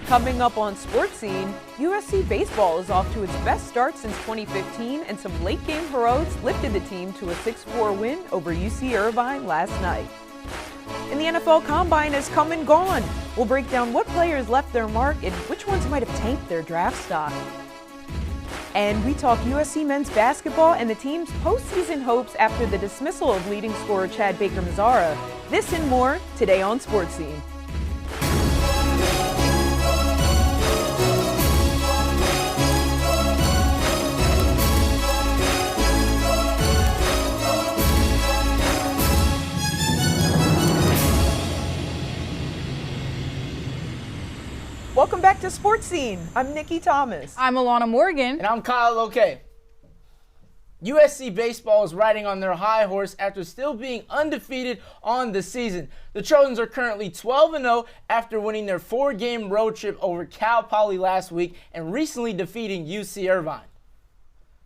Coming up on Sports Scene, USC Baseball is off to its best start since 2015, and some late-game heroics lifted the team to a 6-4 win over UC Irvine last night. And the NFL Combine has come and gone. We'll break down what players left their mark and which ones might have tanked their draft stock. And we talk USC men's basketball and the team's postseason hopes after the dismissal of leading scorer Chad Baker-Mazara. This and more today on Sports Scene. Welcome back to Sports Scene. I'm Nikki Thomas. I'm Alana Morgan. And I'm Kyle Loquet. USC Baseball is riding on their high horse after still being undefeated on the season. The Trojans are currently 12-0 after winning their 4-game road trip over Cal Poly last week and recently defeating UC Irvine.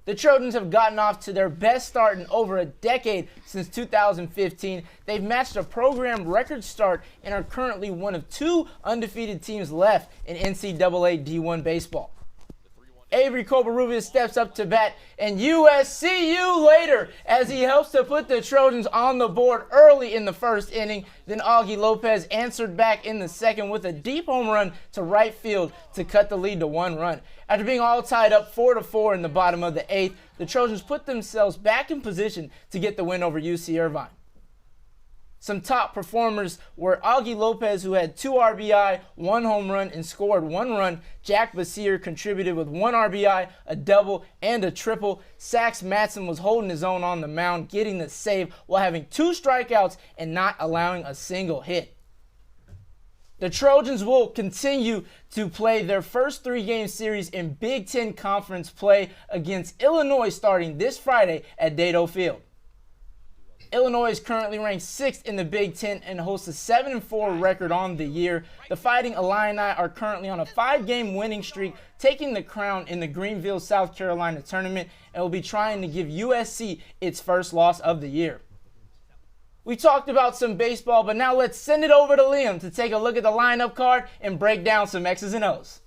The Trojans have gotten off to their best start in over a decade since 2015. They've matched a program record start and are currently one of 2 undefeated teams left in NCAA D1 baseball. Avery Covarrubias steps up to bat, and USC you later as he helps to put the Trojans on the board early in the first inning. Then Augie Lopez answered back in the second with a deep home run to right field to cut the lead to 1 run. After being all tied up 4-4 in the bottom of the 8th, the Trojans put themselves back in position to get the win over UC Irvine. Some top performers were Augie Lopez, who had 2 RBI, 1 home run, and scored 1 run. Jack Basier contributed with 1 RBI, a double, and a triple. Sax Matson was holding his own on the mound, getting the save while having 2 strikeouts and not allowing a single hit. The Trojans will continue to play their first 3-game series in Big Ten Conference play against Illinois starting this Friday at Dedeaux Field. Illinois is currently ranked 6th in the Big Ten and hosts a 7-4 record on the year. The Fighting Illini are currently on a 5-game winning streak, taking the crown in the Greenville, South Carolina tournament, and will be trying to give USC its first loss of the year. We talked about some baseball, but now let's send it over to Liam to take a look at the lineup card and break down some X's and O's.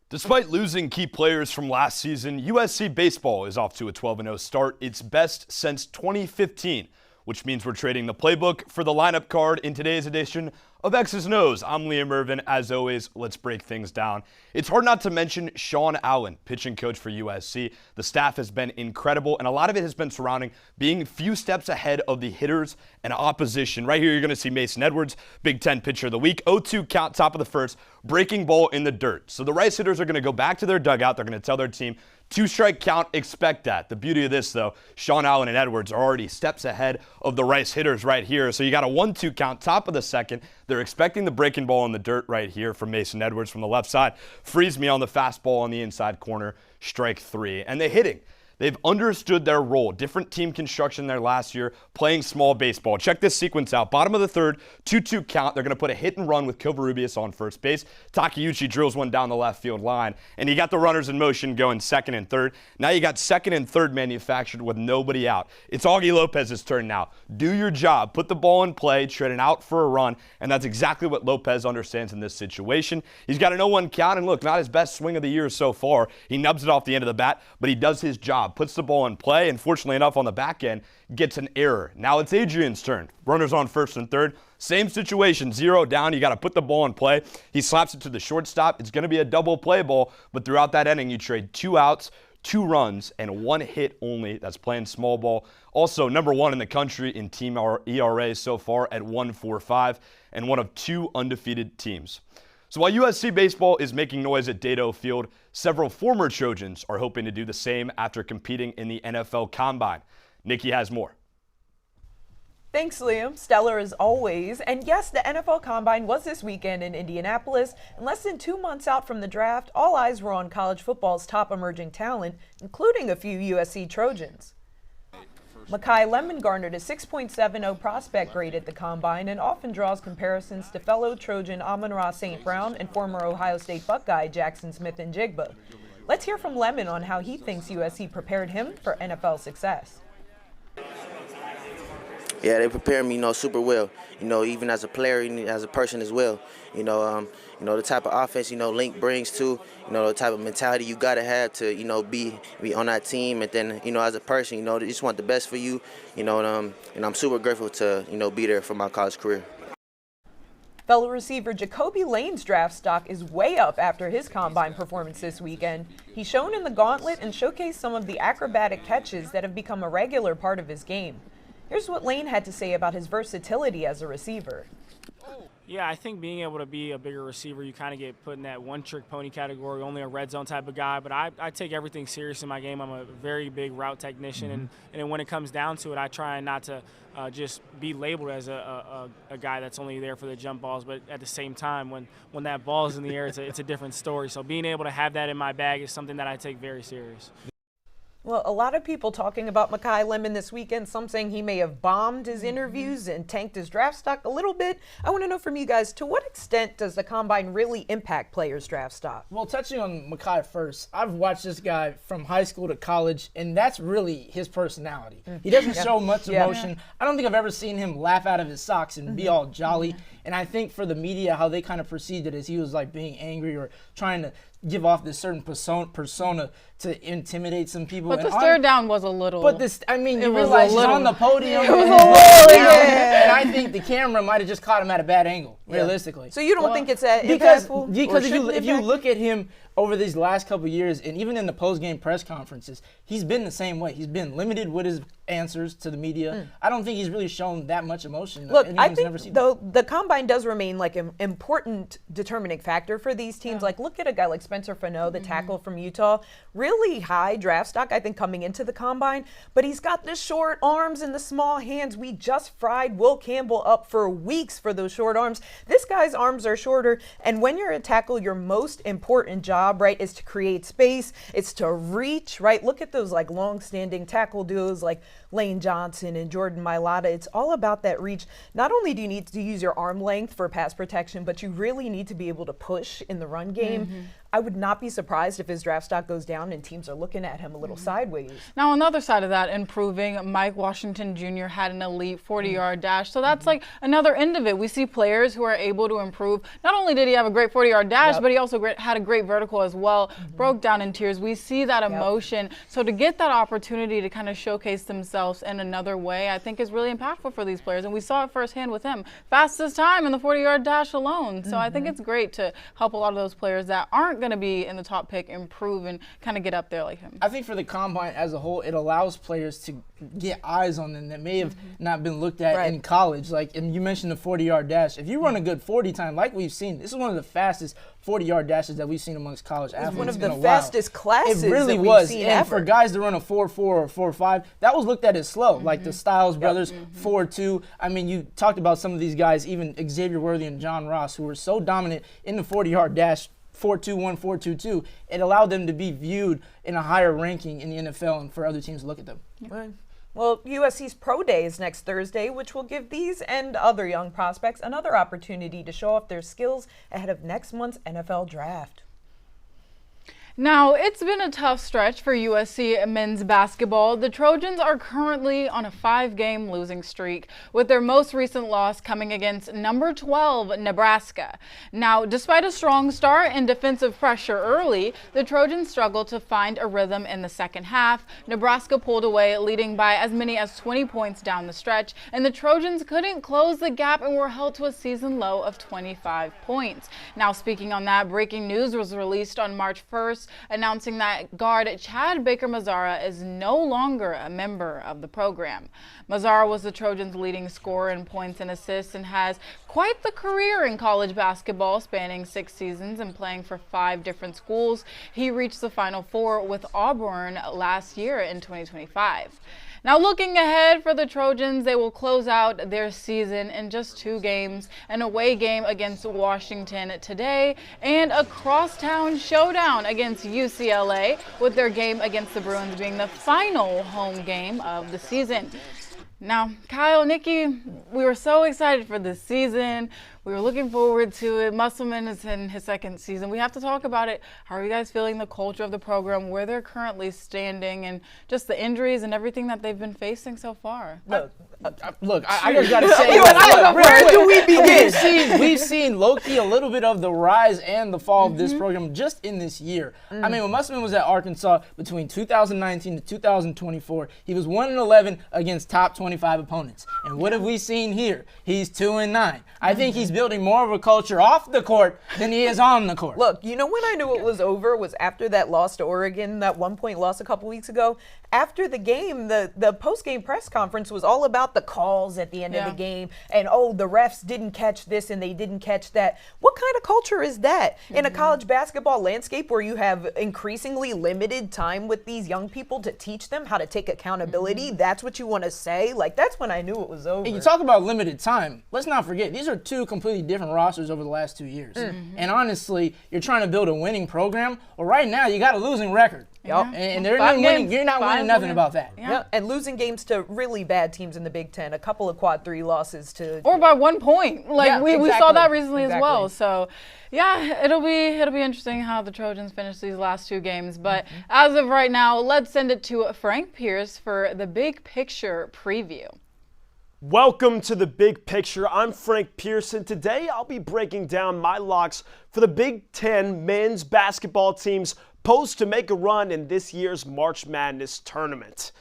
Despite losing key players from last season, USC Baseball is off to a 12-0 start, its best since 2015, which means we're trading the playbook for the lineup card in today's edition of X's and O's. I'm Liam Irvin. As always, let's break things down. It's hard not to mention Sean Allen, pitching coach for USC. The staff has been incredible, and a lot of it has been surrounding being a few steps ahead of the hitters and opposition. Right here, you're going to see Mason Edwards, Big Ten pitcher of the week, 0-2 count, top of the first, breaking ball in the dirt. So the Rice hitters are going to go back to their dugout. They're going to tell their team, 2-strike count, expect that. The beauty of this, though, Sean Allen and Edwards are already steps ahead of the Rice hitters right here. So you got a 1-2 count, top of the second. They're expecting the breaking ball in the dirt right here from Mason Edwards from the left side. Frees me on the fastball on the inside corner, strike 3. And the hitting. They've understood their role. Different team construction there last year, playing small baseball. Check this sequence out. Bottom of the third, 2-2 count. They're going to put a hit and run with Covarrubias on first base. Takeuchi drills one down the left field line. And you got the runners in motion going second and third. Now you got second and third manufactured with nobody out. It's Augie Lopez's turn now. Do your job. Put the ball in play, trade it out for a run. And that's exactly what Lopez understands in this situation. He's got an 0-1 count. And look, not his best swing of the year so far. He nubs it off the end of the bat, but he does his job. Puts the ball in play, and fortunately enough on the back end, gets an error. Now it's Adrian's turn. Runners on first and third. Same situation, 0 down. You got to put the ball in play. He slaps it to the shortstop. It's going to be a double play ball, but throughout that inning, you trade 2 outs, 2 runs, and 1 hit only. That's playing small ball. Also, number 1 in the country in team ERA so far at 1.45, and one of 2 undefeated teams. So while USC Baseball is making noise at Dedeaux Field, several former Trojans are hoping to do the same after competing in the NFL Combine. Nikki has more. Thanks, Liam. Stellar as always. And yes, the NFL Combine was this weekend in Indianapolis. And less than 2 months out from the draft, all eyes were on college football's top emerging talent, including a few USC Trojans. Makai Lemon garnered a 6.70 prospect grade at the Combine and often draws comparisons to fellow Trojan Amon-Ra St. Brown and former Ohio State Buckeye Jackson Smith-Njigba. Let's hear from Lemon on how he thinks USC prepared him for NFL success. Yeah, they prepare me, super well. Even as a player, and as a person as well. The type of offense, Link brings to, the type of mentality you gotta have to, be on that team, and then, as a person, they just want the best for you, and I'm super grateful to, be there for my college career. Fellow receiver Jacoby Lane's draft stock is way up after his combine performance this weekend. He's shown in the gauntlet and showcased some of the acrobatic catches that have become a regular part of his game. Here's what Lane had to say about his versatility as a receiver. Yeah, I think being able to be a bigger receiver, you kind of get put in that one-trick pony category, only a red zone type of guy. But I take everything serious in my game. I'm a very big route technician, and then when it comes down to it, I try not to just be labeled as a guy that's only there for the jump balls. But at the same time, when that ball is in the air, it's a different story. So being able to have that in my bag is something that I take very serious. Well, a lot of people talking about Makai Lemon this weekend, some saying he may have bombed his interviews and tanked his draft stock a little bit. I want to know from you guys, to what extent does the combine really impact players' draft stock? Well, touching on Makai first, I've watched this guy from high school to college, and that's really his personality. He doesn't show much emotion. I don't think I've ever seen him laugh out of his socks and be all jolly. And I think for the media, how they kind of perceived it as he was like being angry or trying to give off this certain persona to intimidate some people. But the stare down was a little. But this, I mean, you realize he's on the podium. It was a little, and I think the camera might have just caught him at a bad angle, realistically. So you don't think it's that impactful? Because if you look at him over these last couple of years, and even in the post-game press conferences, he's been the same way. He's been limited with his answers to the media. I don't think he's really shown that much emotion. Look, I think, though, the combine does remain like an important determining factor for these teams. Like, look at a guy like Spencer Fano, the tackle from Utah. Really high draft stock, I think, coming into the combine. But he's got the short arms and the small hands. We just fried Will Campbell up for weeks for those short arms. This guy's arms are shorter. And when you're a tackle, your most important job, right, is to create space. It's to reach, right? Look at those like long-standing tackle duos like Lane Johnson and Jordan Mailata. It's all about that reach. Not only do you need to use your arm length for pass protection, but you really need to be able to push in the run game. I would not be surprised if his draft stock goes down and teams are looking at him a little sideways. Now, on the other side of that, improving, Mike Washington Jr. had an elite 40-yard dash. So that's like another end of it. We see players who are able to improve. Not only did he have a great 40-yard dash, but he also had a great vertical as well. Broke down in tears. We see that emotion. So to get that opportunity to kind of showcase themselves in another way, I think is really impactful for these players. And we saw it firsthand with him. Fastest time in the 40-yard dash alone. So I think it's great to help a lot of those players that aren't going to be in the top pick improve and kind of get up there like him. I think for the combine as a whole, it allows players to get eyes on them that may have not been looked at in college. Like, and you mentioned the 40-yard dash. If you run a good 40 time, like we've seen, this is one of the fastest 40-yard dashes that we've seen amongst college athletes. It's one of the fastest classes. It really was. And for guys to run a 4.4 or 4.5, that was looked at as slow. Like the Styles brothers, 4.2. I mean, you talked about some of these guys, even Xavier Worthy and John Ross, who were so dominant in the 40-yard dash. 4.21, 4.22, it allowed them to be viewed in a higher ranking in the NFL and for other teams to look at them. Well, USC's Pro Day is next Thursday, which will give these and other young prospects another opportunity to show off their skills ahead of next month's NFL draft. Now, it's been a tough stretch for USC men's basketball. The Trojans are currently on a 5-game losing streak, with their most recent loss coming against number 12, Nebraska. Now, despite a strong start and defensive pressure early, the Trojans struggled to find a rhythm in the second half. Nebraska pulled away, leading by as many as 20 points down the stretch, and the Trojans couldn't close the gap and were held to a season low of 25 points. Now, speaking on that, breaking news was released on March 1st, announcing that guard Chad Baker-Mazara is no longer a member of the program. Mazara was the Trojans' leading scorer in points and assists and has quite the career in college basketball, spanning 6 seasons and playing for 5 different schools. He reached the Final Four with Auburn last year in 2025. Now, looking ahead for the Trojans, they will close out their season in just 2 games, an away game against Washington today and a crosstown showdown against UCLA, with their game against the Bruins being the final home game of the season. Now, Kyle, Nikki, we were so excited for this season. We were looking forward to it. Musselman is in his second season. We have to talk about it. How are you guys feeling the culture of the program, where they're currently standing, and just the injuries and everything that they've been facing so far? Look, I just got to say, where do we begin? We've seen low-key a little bit of the rise and the fall of this program just in this year. I mean, when Musselman was at Arkansas between 2019 to 2024, he was 1-11 against top 25 opponents. And what have we seen here? He's 2-9. I think he's building more of a culture off the court than he is on the court. Look, you know when I knew it was over was after that loss to Oregon, that 1-point loss a couple weeks ago. After the game, the post-game press conference was all about the calls at the end of the game and, oh, the refs didn't catch this and they didn't catch that. What kind of culture is that in a college basketball landscape where you have increasingly limited time with these young people to teach them how to take accountability? That's what you want to say? Like, that's when I knew it was over. And you talk about limited time. Let's not forget, these are two completely different rosters over the last 2 years. And honestly, you're trying to build a winning program. Well, right now, you got a losing record. And they're not winning. You're not winning nothing about that. And losing games to really bad teams in the Big Ten, a couple of quad 3 losses to, or by 1 point. Like we saw that recently as well. So it'll be interesting how the Trojans finish these last 2 games. But as of right now, let's send it to Frank Pierce for the big picture preview. Welcome to the Big Picture. I'm Frank Pierce, and today I'll be breaking down my locks for the Big Ten men's basketball teams posed to make a run in this year's March Madness tournament.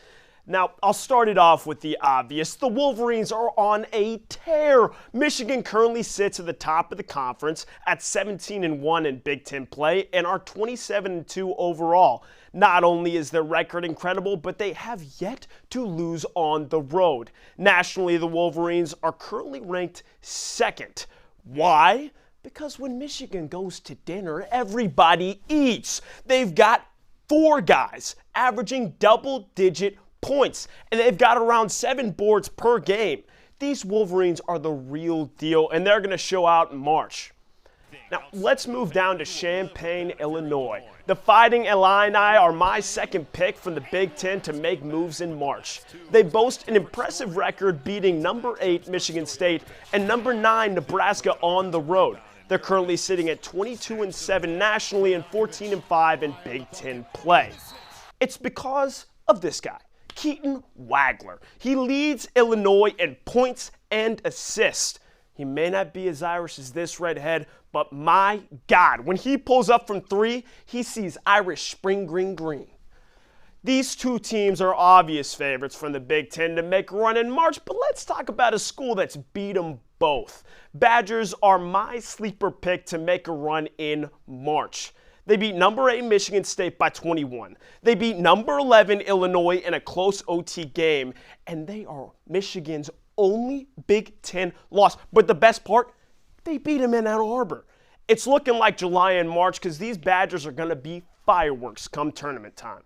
Now, I'll start it off with the obvious. The Wolverines are on a tear. Michigan currently sits at the top of the conference at 17-1 in Big Ten play and are 27-2 overall. Not only is their record incredible, but they have yet to lose on the road. Nationally, the Wolverines are currently ranked 2nd. Why? Because when Michigan goes to dinner, everybody eats. They've got 4 guys averaging double-digit points, and they've got around 7 boards per game. These Wolverines are the real deal, and they're going to show out in March. Now, let's move down to Champaign, Illinois. The Fighting Illini are my second pick from the Big Ten to make moves in March. They boast an impressive record beating number 8 Michigan State and number 9 Nebraska on the road. They're currently sitting at 22-7 nationally and 14-5 in Big Ten play. It's because of this guy, Keaton Wagler. He leads Illinois in points and assists. He may not be as Irish as this redhead, but my God, when he pulls up from 3, he sees Irish spring green. These 2 teams are obvious favorites from the Big Ten to make a run in March, but let's talk about a school that's beat them both. Badgers are my sleeper pick to make a run in March. They beat number 8 Michigan State by 21. They beat number 11 Illinois in a close OT game, and they are Michigan's only Big Ten loss. But the best part, they beat them in Ann Arbor. It's looking like July and March because these Badgers are going to be fireworks come tournament time.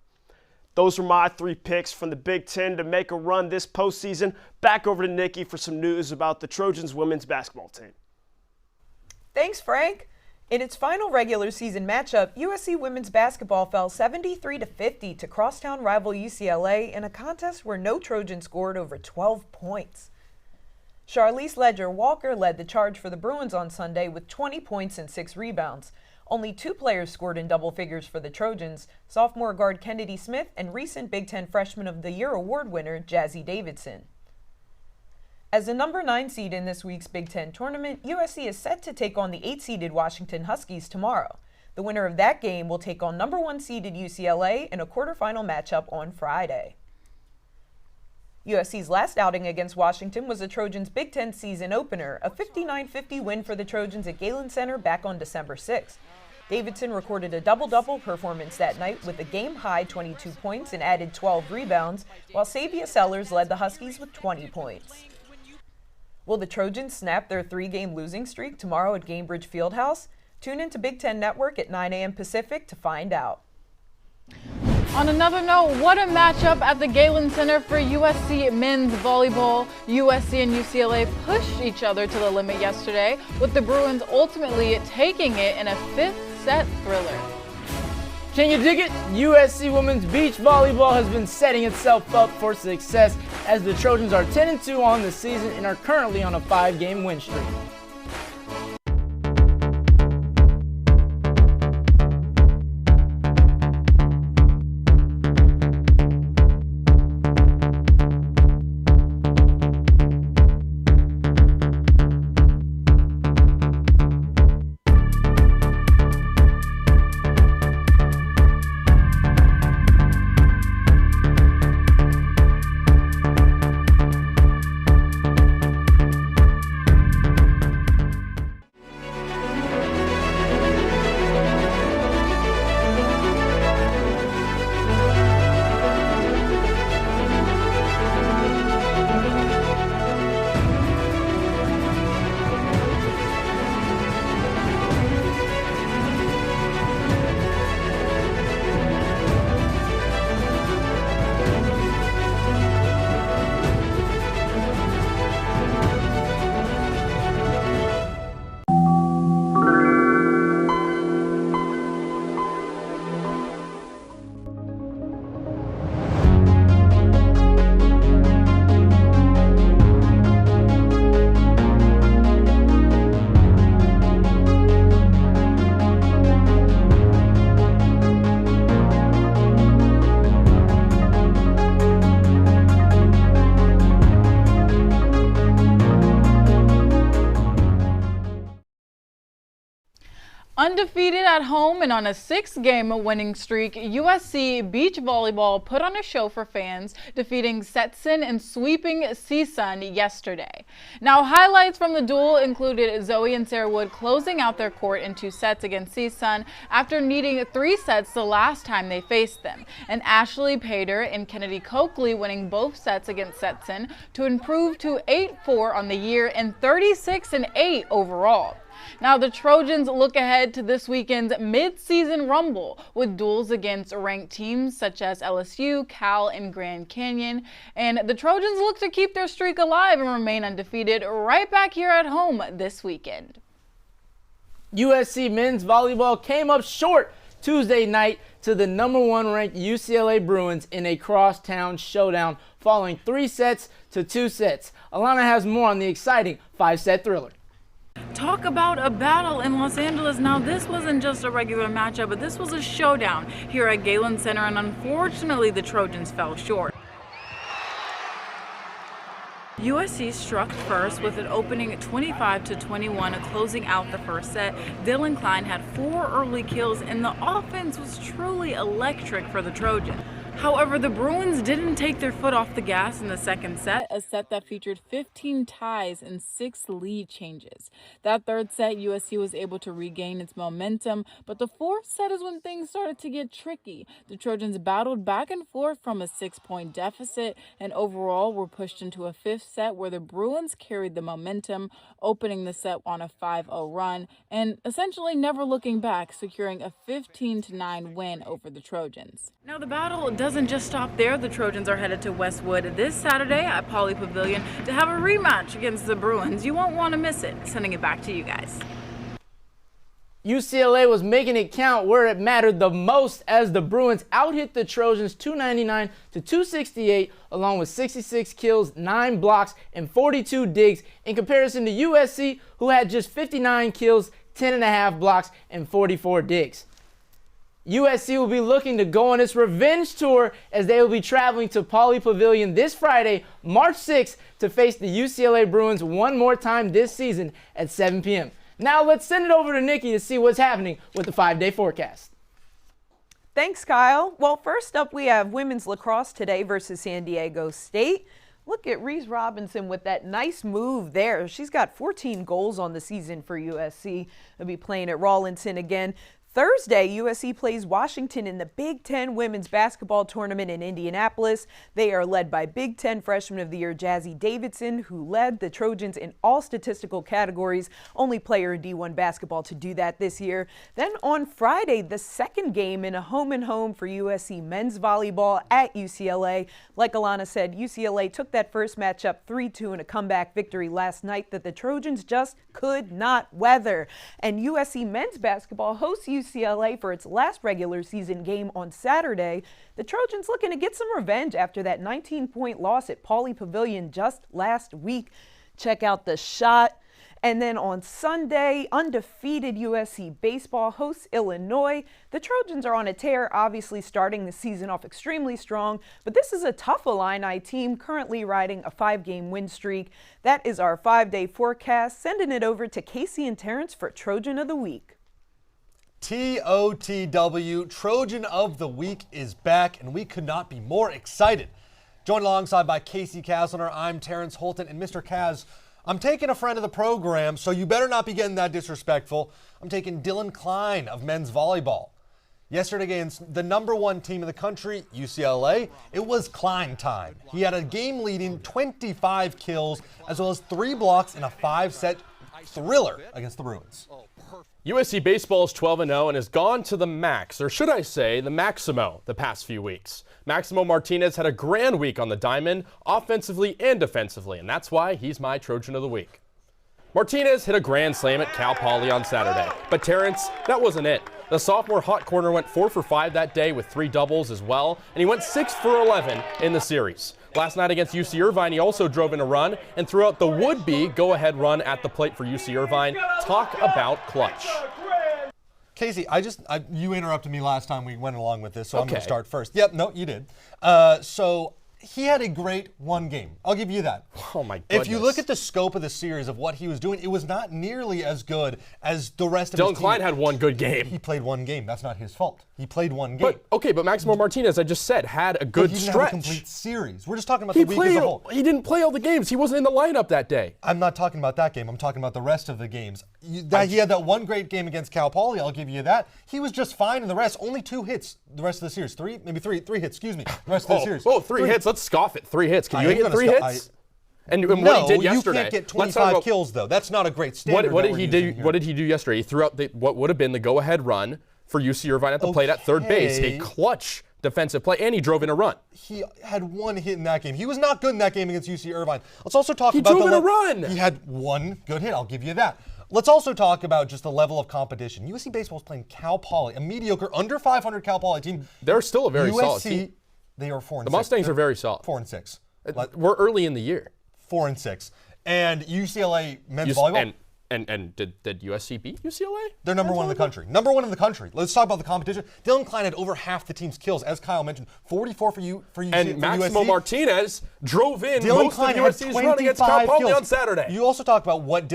Those are my 3 picks from the Big Ten to make a run this postseason. Back over to Nikki for some news about the Trojans women's basketball team. Thanks, Frank. In its final regular season matchup, USC women's basketball fell 73-50 to crosstown rival UCLA in a contest where no Trojan scored over 12 points. Charlize Ledger-Walker led the charge for the Bruins on Sunday with 20 points and 6 rebounds. Only 2 players scored in double figures for the Trojans, sophomore guard Kennedy Smith and recent Big Ten Freshman of the Year award winner Jazzy Davidson. As the number 9 seed in this week's Big Ten tournament, USC is set to take on the 8-seeded Washington Huskies tomorrow. The winner of that game will take on number 1 seeded UCLA in a quarterfinal matchup on Friday. USC's last outing against Washington was the Trojans' Big Ten season opener, a 59-50 win for the Trojans at Galen Center back on December 6th. Davidson recorded a double-double performance that night with a game-high 22 points and added 12 rebounds, while Savia Sellers led the Huskies with 20 points. Will the Trojans snap their 3-game losing streak tomorrow at Gainbridge Fieldhouse? Tune into Big Ten Network at 9 a.m. Pacific to find out. On another note, what a matchup at the Galen Center for USC men's volleyball. USC and UCLA pushed each other to the limit yesterday, with the Bruins ultimately taking it in a 5th-set thriller. Can you dig it? USC women's beach volleyball has been setting itself up for success as the Trojans are 10-2 on the season and are currently on a 5-game win streak. Undefeated at home and on a 6-game winning streak, USC Beach Volleyball put on a show for fans, defeating Stetson and sweeping CSUN yesterday. Now, highlights from the duel included Zoe and Sarah Wood closing out their court in 2 sets against CSUN after needing 3 sets the last time they faced them, and Ashley Pater and Kennedy Coakley winning both sets against Stetson to improve to 8-4 on the year and 36-8 overall. Now, the Trojans look ahead to this weekend's mid-season rumble with duels against ranked teams such as LSU, Cal, and Grand Canyon. And the Trojans look to keep their streak alive and remain undefeated right back here at home this weekend. USC men's volleyball came up short Tuesday night to the #1 ranked UCLA Bruins in a crosstown showdown, falling 3 sets to 2 sets. Alana has more on the exciting 5-set thriller. Talk about a battle in Los Angeles. Now, this wasn't just a regular matchup, but this was a showdown here at Galen Center, and unfortunately the Trojans fell short. USC struck first with an opening 25-21, closing out the first set. Dylan Klein had 4 early kills, and the offense was truly electric for the Trojans. However, the Bruins didn't take their foot off the gas in the second set, a set that featured 15 ties and 6 lead changes. That third set, USC was able to regain its momentum, but the fourth set is when things started to get tricky. The Trojans battled back and forth from a 6-point deficit, and overall were pushed into a 5th set where the Bruins carried the momentum, opening the set on a 5-0 run, and essentially never looking back, securing a 15-9 win over the Trojans. Now, the battle doesn't just stop there. The Trojans are headed to Westwood this Saturday at Pauley Pavilion to have a rematch against the Bruins. You won't want to miss it. Sending it back to you guys. UCLA was making it count where it mattered the most as the Bruins out-hit the Trojans 299-268, along with 66 kills, 9 blocks, and 42 digs, in comparison to USC, who had just 59 kills, 10.5 blocks, and 44 digs. USC will be looking to go on its revenge tour as they will be traveling to Pauley Pavilion this Friday, March 6th, to face the UCLA Bruins one more time this season at 7 p.m. Now let's send it over to Nikki to see what's happening with the 5-day forecast. Thanks, Kyle. Well, first up, we have women's lacrosse today versus San Diego State. Look at Reese Robinson with that nice move there. She's got 14 goals on the season for USC. They'll be playing at Rawlinson again. Thursday, USC plays Washington in the Big Ten Women's Basketball Tournament in Indianapolis. They are led by Big Ten Freshman of the Year Jazzy Davidson, who led the Trojans in all statistical categories, only player in D1 basketball to do that this year. Then on Friday, the second game in a home-and-home for USC men's volleyball at UCLA. Like Alana said, UCLA took that first matchup 3-2 in a comeback victory last night that the Trojans just could not weather. And USC men's basketball hosts UCLA for its last regular season game on Saturday. The Trojans looking to get some revenge after that 19-point loss at Pauley Pavilion just last week. Check out the shot. And then on Sunday, undefeated USC Baseball hosts Illinois. The Trojans are on a tear, obviously starting the season off extremely strong, but this is a tough Illini team currently riding a 5-game win streak. That is our 5-day forecast. Sending it over to Casey and Terrence for Trojan of the Week. TOTW, Trojan of the Week is back, and we could not be more excited. Joined alongside by Casey Kaslner, I'm Terrence Holton, and Mr. Kaz, I'm taking a friend of the program, so you better not be getting that disrespectful. I'm taking Dylan Klein of men's volleyball. Yesterday against the #1 team in the country, UCLA, it was Klein time. He had a game-leading 25 kills, as well as 3 blocks in a 5-set thriller against the Bruins. USC Baseball is 12-0 and has gone to the max, or should I say the Maximo, the past few weeks. Maximo Martinez had a grand week on the diamond, offensively and defensively, and that's why he's my Trojan of the Week. Martinez hit a grand slam at Cal Poly on Saturday, but Terrence, that wasn't it. The sophomore hot corner went 4 for 5 that day with 3 doubles as well, and he went 6 for 11 in the series. Last night against UC Irvine, he also drove in a run and threw out the would-be go-ahead run at the plate for UC Irvine. Talk about clutch. Casey, you interrupted me last time we went along with this, so I'm going to start first. Yep, no, you did. So He had a great one game. I'll give you that. Oh, my goodness. If you look at the scope of the series of what he was doing, it was not nearly as good as the rest of his team. Dylan Klein had one good game. He played one game. That's not his fault. He played one game. But Maximo Martinez, I just said, had a good He didn't stretch. have a complete series. We're just talking about the week as a whole. He didn't play all the games. He wasn't in the lineup that day. I'm not talking about that game. I'm talking about the rest of the games. He had that one great game against Cal Poly. I'll give you that. He was just fine in the rest. Only 2 hits the rest of the series. Three hits, excuse me. The rest of the series. Three hits. Let's scoff it. 3 hits. Can you get 3 hits? And what he did yesterday. You can't get 25 kills, though. That's not a great standard. What did he do? What did he do yesterday? He threw out what would have been the go-ahead run for UC Irvine at the plate at third base. A clutch defensive play, and he drove in a run. He had 1 hit in that game. He was not good in that game against UC Irvine. Let's also talk about He drove in a run. He had 1 good hit. I'll give you that. Let's also talk about just the level of competition. USC Baseball is playing Cal Poly, a mediocre, under 500 Cal Poly team. They're still a very solid team. They are 4-6. The Mustangs are very solid. 4-6. We're early in the year. 4-6. And UCLA men's volleyball. And did USC beat UCLA? They're number 1 in the country. Number 1 in the country. Let's talk about the competition. Dylan Klein had over half the team's kills, as Kyle mentioned. 44 for USC. And Maximo Martinez drove in Dylan most Klein of USC's run against Cal Poly on Saturday. You also talk about what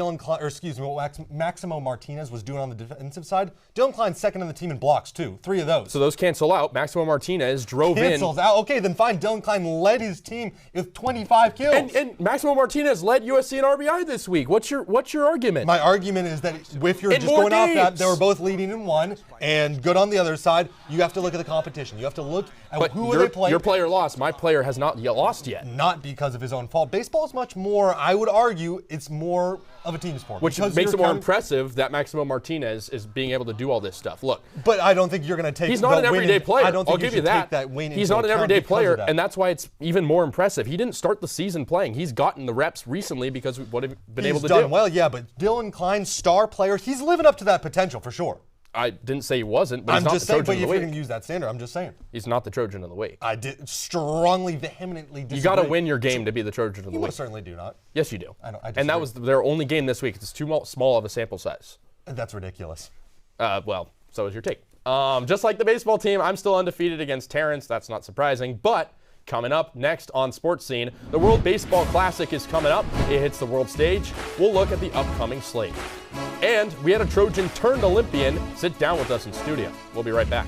Maximo Martinez was doing on the defensive side. Dylan Klein's second on the team in blocks, too. 3 of those. So those cancel out. Maximo Martinez drove Cancels out. Okay, then fine. Dylan Klein led his team with 25 kills. And Maximo Martinez led USC in RBI this week. What's your argument? My argument is that if you're just going off that, they were both leading in 1 and good on the other side. You have to look at the competition. You have to look at who they playing. Your player lost. My player has not yet lost yet. Not because of his own fault. Baseball is much more, I would argue, it's more of a team sport. Which makes it more impressive that Maximo Martinez is being able to do all this stuff. Look. But I don't think you're going to take He's not an everyday player. I don't think I'll give you that. He's not an everyday player, and that's why it's even more impressive. He didn't start the season playing. He's gotten the reps recently because of what he's been able to do. He's done well, yeah, but Dylan Klein, star player, he's living up to that potential for sure. I didn't say he wasn't, but he's not the Trojan of the week. But if you're going to use that standard, I'm just saying. He's not the Trojan of the week. I did strongly, vehemently disagree. You got to win your game to be the Trojan of the week. You certainly do not. Yes, you do. I disagree. And that was their only game this week. It's too small of a sample size. That's ridiculous. Well, so is your take. Just like the baseball team, I'm still undefeated against Terrence. That's not surprising. But coming up next on Sports Scene, the World Baseball Classic is coming up. It hits the world stage. We'll look at the upcoming slate. And we had a Trojan turned Olympian sit down with us in studio. We'll be right back.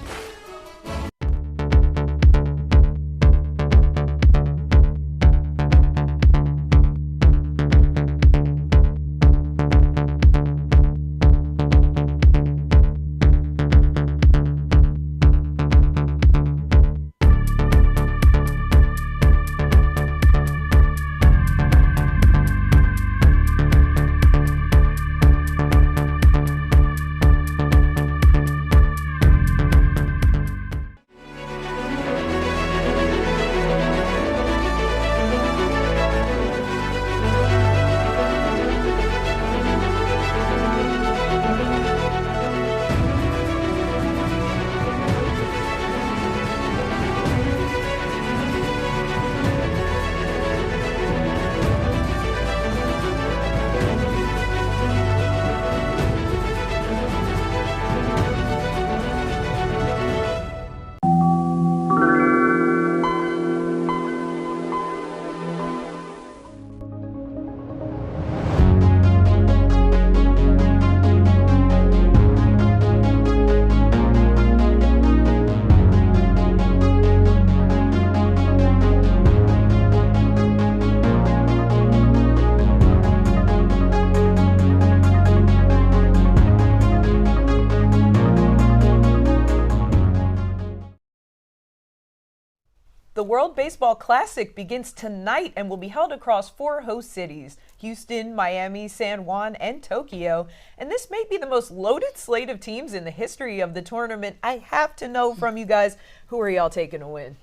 The World Baseball Classic begins tonight and will be held across 4 host cities: Houston, Miami, San Juan, and Tokyo. And this may be the most loaded slate of teams in the history of the tournament. I have to know from you guys, who are y'all taking to win?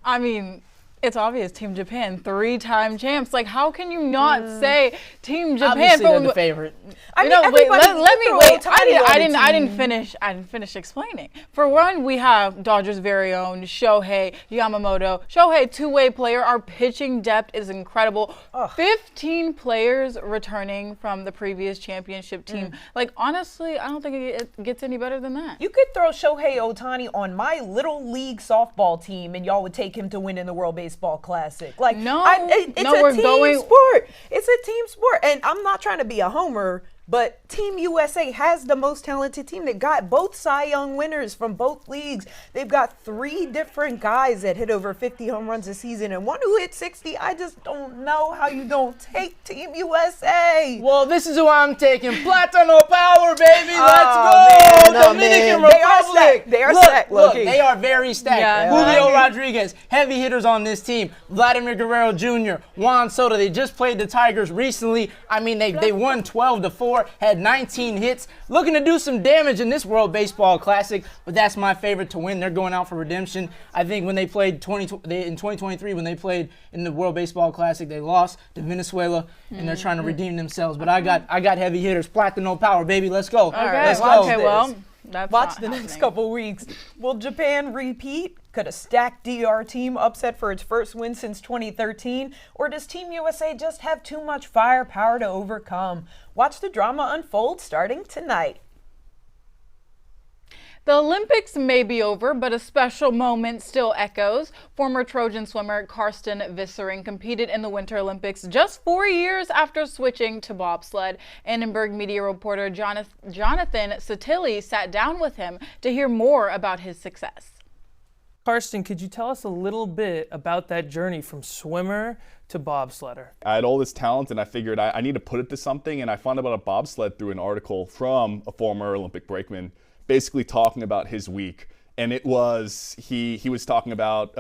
I mean, it's obvious, Team Japan, 3-time champs. Like, how can you not say Team Japan? Obviously, they're the favorite. I mean, wait, let me wait. I didn't finish explaining. For one, we have Dodgers' very own Shohei Yamamoto. Shohei, two-way player. Our pitching depth is incredible. 15 players returning from the previous championship team. Like, honestly, I don't think it gets any better than that. You could throw Shohei Ohtani on my little league softball team, and y'all would take him to win in the World Baseball Baseball Classic. Like, No, it's no, a we're team going- sport. It's a team sport. And I'm not trying to be a homer, but Team USA has the most talented team. They got both Cy Young winners from both leagues. They've got 3 different guys that hit over 50 home runs a season and one who hit 60. I just don't know how you don't take Team USA. Well, this is who I'm taking. Platano power, baby. Let's go. Man, Dominican man. They are Republic. stacked. They are look, stacked, Look, Loki. they are very stacked. Yeah. Julio Rodriguez, heavy hitters on this team. Vladimir Guerrero Jr., Juan Soto. They just played the Tigers recently. I mean, they won 12-4, had 19 hits, looking to do some damage in this World Baseball Classic, but that's my favorite to win. They're going out for redemption. I think when they played in 2023, when they played in the World Baseball Classic, they lost to Venezuela, and they're trying to redeem themselves. But I got heavy hitters, Platano power, baby. Let's go. Let's go. Okay, well, that's Watch not the next happening. couple weeks. Will Japan repeat? Could a stacked DR team upset for its first win since 2013? Or does Team USA just have too much firepower to overcome? Watch the drama unfold starting tonight. The Olympics may be over, but a special moment still echoes. Former Trojan swimmer Karsten Vissering competed in the Winter Olympics just 4 years after switching to bobsled. Annenberg Media reporter Jonathan Satilli sat down with him to hear more about his success. Karsten, could you tell us a little bit about that journey from swimmer to bobsledder? I had all this talent and I figured I need to put it to something, and I found out about a bobsled through an article from a former Olympic brakeman basically talking about his week. And it was, he was talking about,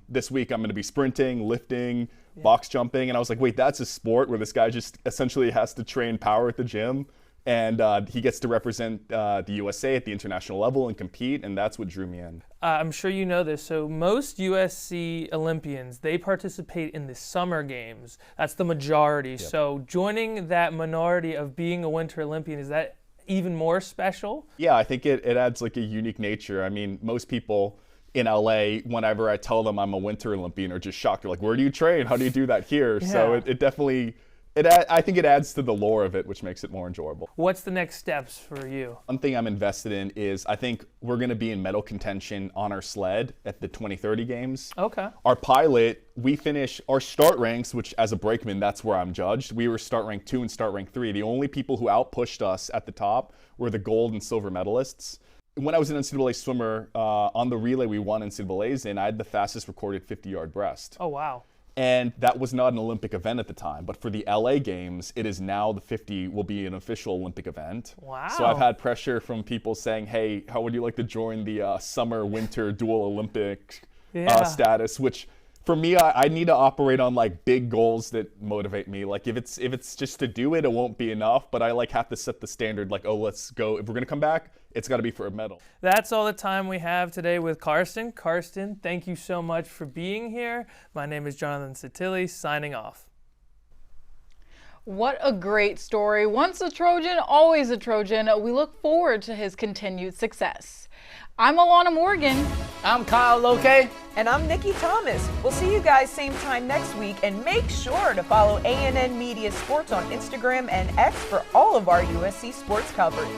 this week I'm going to be sprinting, lifting, box jumping. And I was like, wait, that's a sport where this guy just essentially has to train power at the gym. And he gets to represent the USA at the international level and compete, and that's what drew me in. I'm sure you know this. So most USC Olympians, they participate in the summer games. That's the majority. Yep. So joining that minority of being a Winter Olympian, is that even more special? Yeah, I think it adds like a unique nature. I mean, most people in LA, whenever I tell them I'm a Winter Olympian, are just shocked. They're like, where do you train? How do you do that here? Yeah. So it definitely... I think it adds to the lore of it, which makes it more enjoyable. What's the next steps for you? One thing I'm invested in is I think we're going to be in medal contention on our sled at the 2030 games. Okay. Our pilot, we finish our start ranks, which as a brakeman, that's where I'm judged. We were start rank 2 and start rank 3. The only people who outpushed us at the top were the gold and silver medalists. When I was an NCAA swimmer, on the relay we won NCAAs in, I had the fastest recorded 50-yard breast. Oh, wow. And that was not an Olympic event at the time. But for the LA games, it is now the 50 will be an official Olympic event. Wow. So I've had pressure from people saying, hey, how would you like to join the summer-winter dual Olympic status? Which for me, I need to operate on like big goals that motivate me. Like if it's just to do it, it won't be enough. But I like have to set the standard like, oh, let's go. If we're going to come back, it's got to be for a medal. That's all the time we have today with Karsten. Karsten, thank you so much for being here. My name is Jonathan Satilli, signing off. What a great story. Once a Trojan, always a Trojan. We look forward to his continued success. I'm Alana Morgan. I'm Kyle Loquet. And I'm Nikki Thomas. We'll see you guys same time next week, and make sure to follow ANN Media Sports on Instagram and X for all of our USC sports coverage.